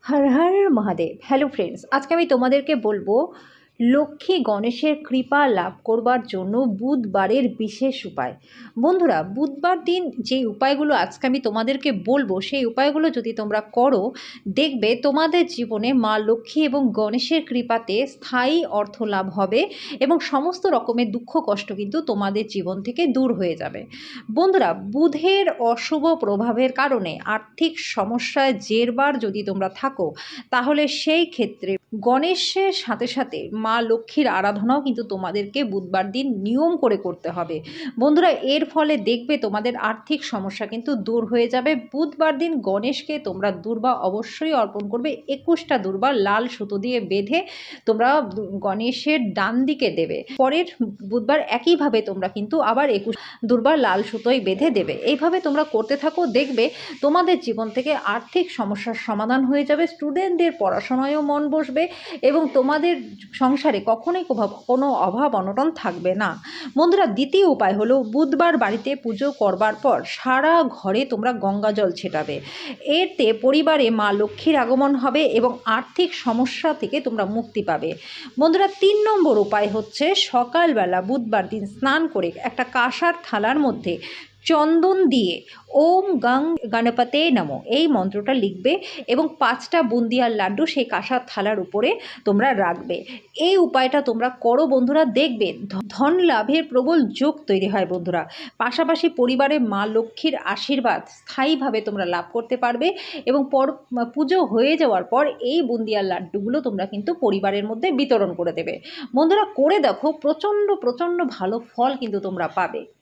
Har Har Mahadev. Hello friends, আজকে আমি তোমাদেরকে বলবো লক্ষ্মী গণেশের কৃপা লাভ করবার জন্য বুধবারের বিশেষ উপায়। বন্ধুরা, বুধবার দিন যে উপায়গুলো আজকে আমি তোমাদেরকে বলবো, সেই উপায়গুলো যদি তোমরা করো, দেখবে তোমাদের জীবনে মা লক্ষ্মী এবং গণেশের কৃপাতে স্থায়ী অর্থ লাভ হবে এবং সমস্ত রকমের দুঃখ কষ্ট কিন্তু তোমাদের জীবন থেকে দূর হয়ে যাবে। বন্ধুরা, বুধের অশুভ প্রভাবের কারণে আর্থিক সমস্যায় জেরবার যদি তোমরা থাকো, তাহলে সেই ক্ষেত্রে গণেশের সাথে সাথে মা লক্ষ্মীর আরাধনাও কিন্তু তোমাদেরকে বুধবার দিন নিয়ম করে করতে হবে। বন্ধুরা, এর ফলে দেখবে তোমাদের আর্থিক সমস্যা কিন্তু দূর হয়ে যাবে। বুধবার দিন গণেশকে তোমরা দূর্বা অবশ্যই অর্পণ করবে। 21টা দূর্বা লাল সুতো দিয়ে বেঁধে তোমরা গণেশের ডান দিকে দেবে। পরের বুধবার একইভাবে তোমরা কিন্তু আবার 21 দূর্বা লাল সুতোয় বেঁধে দেবে। এইভাবে তোমরা করতে থাকো, দেখবে তোমাদের জীবন থেকে আর্থিক সমস্যার সমাধান হয়ে যাবে, স্টুডেন্টদের পড়াশোনায়ও মন বসবে এবং তোমাদের সংসারে কখনোই কোনো অভাব অনটন থাকবে না। বন্ধুরা, দ্বিতীয় উপায় হলো বুধবার বাড়িতে পুজো করবার পর সারা ঘরে তোমরা গঙ্গা জল ছেটাবে। এতে পরিবারে মা লক্ষ্মীর আগমন হবে এবং আর্থিক সমস্যা থেকে তোমরা মুক্তি পাবে। বন্ধুরা, 3 নম্বর উপায় হচ্ছে সকালবেলা বুধবার দিন স্নান করে একটা কাঁসার থালার মধ্যে চন্দন দিয়ে ওম গং গণপতে নমো এই মন্ত্রটা লিখবে এবং 5টা বুন্দিয়ার লাড্ডু সেই কাঁসার থালার উপরে তোমরা রাখবে। এই উপায়টা তোমরা করো বন্ধুরা, দেখবে ধন লাভের প্রবল যোগ তৈরি হয় বন্ধুরা। পাশাপাশি পরিবারে মা লক্ষ্মীর আশীর্বাদ স্থায়ীভাবে তোমরা লাভ করতে পারবে এবং পুজো হয়ে যাওয়ার পর এই বুন্দিয়ার লাড্ডুগুলো তোমরা কিন্তু পরিবারের মধ্যে বিতরণ করে দেবে। বন্ধুরা, করে দেখো, প্রচণ্ড প্রচণ্ড ভালো ফল কিন্তু তোমরা পাবে।